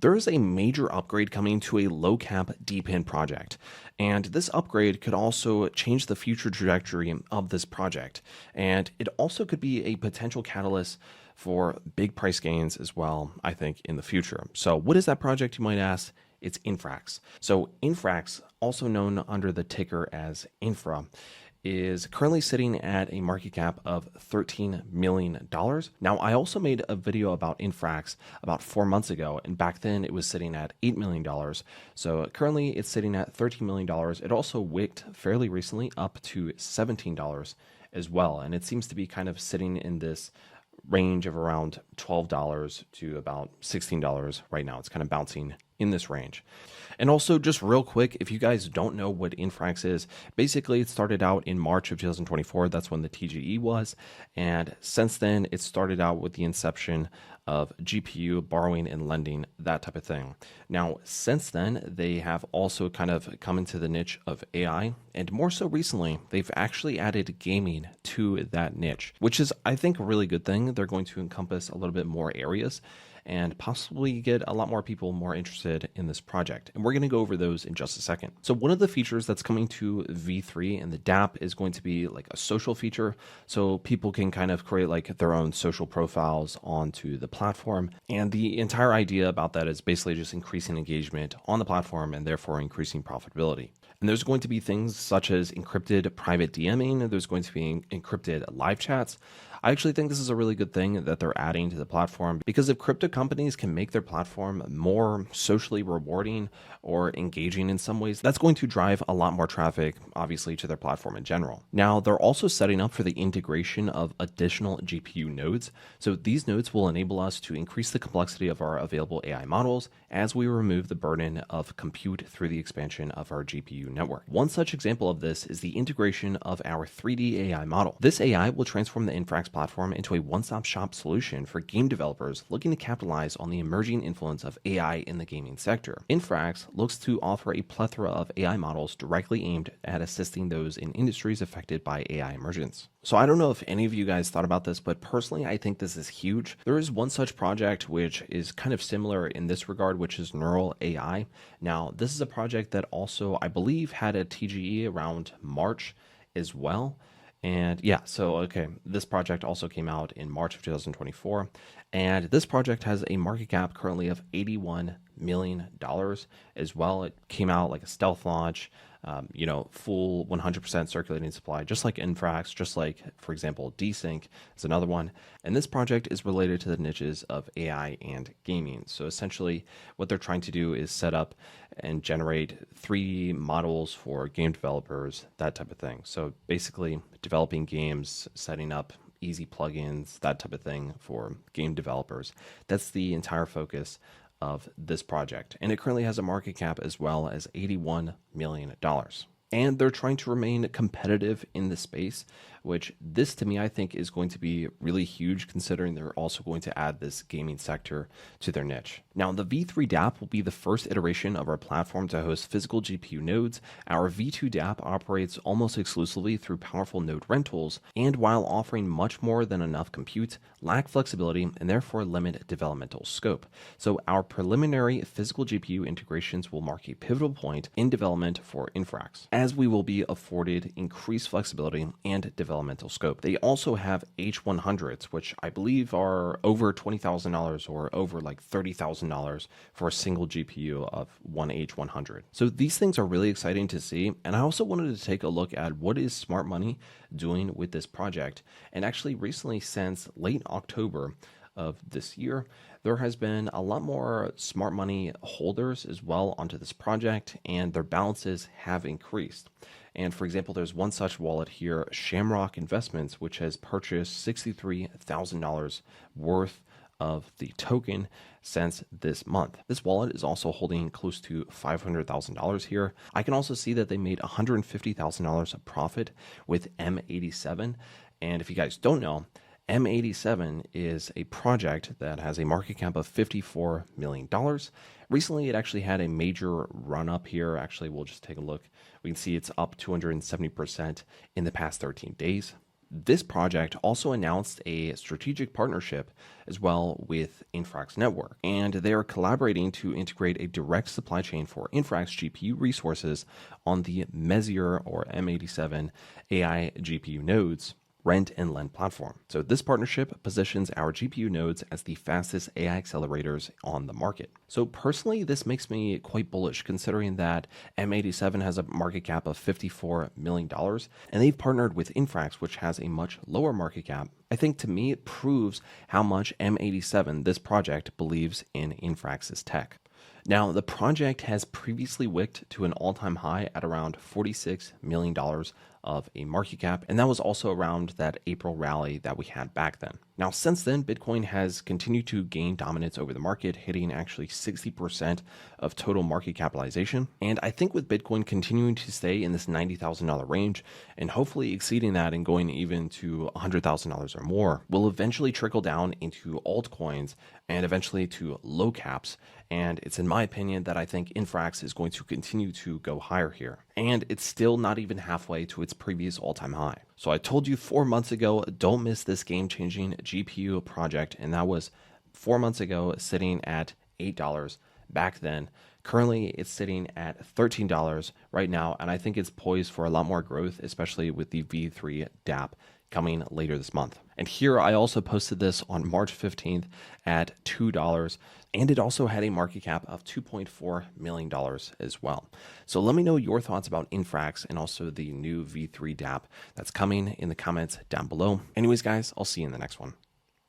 There is a major upgrade coming to a low cap DPIN project, and this upgrade could also change the future trajectory of this project. And it also could be a potential catalyst for big price gains as well, I think, in the future. So, what is that project, you might ask? It's Infrax. So, Infrax, also known under the ticker as Infra, is currently sitting at a market cap of $13 million. Now, I also made a video about Infrax about 4 months ago, and back then it was sitting at $8 million. So currently it's sitting at $13 million. It also wicked fairly recently up to $17 as well. And it seems to be kind of sitting in this range of around $12 to about $16 right now. It's kind of bouncing in this range. And also, just real quick, if you guys don't know what Infrax is, basically it started out in March of 2024. That's when the TGE was. And since then, it started out with the inception of GPU borrowing and lending, that type of thing. Now, since then, they have also kind of come into the niche of AI. And more so recently, they've actually added gaming to that niche, which is, I think, a really good thing. They're going to encompass a little bit more areas and possibly get a lot more people more interested in this project. And we're going to go over those in just a second. So one of the features that's coming to V3 and the DApp is going to be like a social feature. So people can kind of create like their own social profiles onto the platform. And the entire idea about that is basically just increasing engagement on the platform and therefore increasing profitability. And there's going to be things such as encrypted private DMing. There's going to be encrypted live chats. I actually think this is a really good thing that they're adding to the platform, because if crypto companies can make their platform more socially rewarding or engaging in some ways, that's going to drive a lot more traffic, obviously, to their platform in general. Now, they're also setting up for the integration of additional GPU nodes. So these nodes will enable us to increase the complexity of our available AI models as we remove the burden of compute through the expansion of our GPU network. One such example of this is the integration of our 3D AI model. This AI will transform the Infrax platform into a one-stop shop solution for game developers looking to capitalize on the emerging influence of AI in the gaming sector. Infrax looks to offer a plethora of AI models directly aimed at assisting those in industries affected by AI emergence. So I don't know if any of you guys thought about this, but personally, I think this is huge. There is one such project which is kind of similar in this regard, which is Neural AI. Now, this is a project that also, I believe, had a TGE around March as well. And yeah, so okay, this project also came out in March of 2024. And this project has a market cap currently of $81 million as well. It came out like a stealth launch, full 100% circulating supply, just like Infrax, just like, for example, Desync is another one. And this project is related to the niches of AI and gaming. So essentially, what they're trying to do is set up and generate 3D models for game developers, that type of thing. So basically, developing games, setting up easy plugins, that type of thing for game developers. That's the entire focus of this project. And it currently has a market cap as well as $81 million. And they're trying to remain competitive in the space, which this to me, I think, is going to be really huge, considering they're also going to add this gaming sector to their niche. Now, the V3 DApp will be the first iteration of our platform to host physical GPU nodes. Our V2 DApp operates almost exclusively through powerful node rentals, and while offering much more than enough compute, lack flexibility and therefore limit developmental scope. So our preliminary physical GPU integrations will mark a pivotal point in development for Infrax, as we will be afforded increased flexibility and developmental scope. They also have H100s, which I believe are over $20,000 or over like $30,000 for a single GPU of one H100. So these things are really exciting to see. And I also wanted to take a look at what is smart money doing with this project. And actually recently, since late October of this year, there has been a lot more smart money holders as well onto this project, and their balances have increased. And for example, there's one such wallet here, Shamrock Investments, which has purchased $63,000 worth of the token since this month. This wallet is also holding close to $500,000 here. I can also see that they made $150,000 of profit with M87. And if you guys don't know, M87 is a project that has a market cap of $54 million. Recently, it actually had a major run up here. Actually, we'll just take a look. We can see it's up 270% in the past 13 days. This project also announced a strategic partnership as well with Infrax Network, and they are collaborating to integrate a direct supply chain for Infrax GPU resources on the Mezzier or M87 AI GPU nodes rent and lend platform. So this partnership positions our GPU nodes as the fastest AI accelerators on the market. So personally, this makes me quite bullish considering that M87 has a market cap of $54 million and they've partnered with Infrax, which has a much lower market cap. I think to me, it proves how much M87, this project, believes in Infrax's tech. Now, the project has previously wicked to an all-time high at around $46 million of a market cap, and that was also around that April rally that we had back then. Now, since then, Bitcoin has continued to gain dominance over the market, hitting actually 60% of total market capitalization. And I think with Bitcoin continuing to stay in this $90,000 range and hopefully exceeding that and going even to $100,000 or more, will eventually trickle down into altcoins and eventually to low caps. And it's in my opinion that I think Infrax is going to continue to go higher here. And it's still not even halfway to its previous all-time high. So I told you 4 months ago, don't miss this game-changing GPU project. And that was 4 months ago, sitting at $8 back then. Currently, it's sitting at $13 right now. And I think it's poised for a lot more growth, especially with the V3 DApp coming later this month. And here I also posted this on March 15th at $2, and it also had a market cap of $2.4 million as well. So let me know your thoughts about Infrax and also the new V3 DApp that's coming in the comments down below. Anyways, guys, I'll see you in the next one.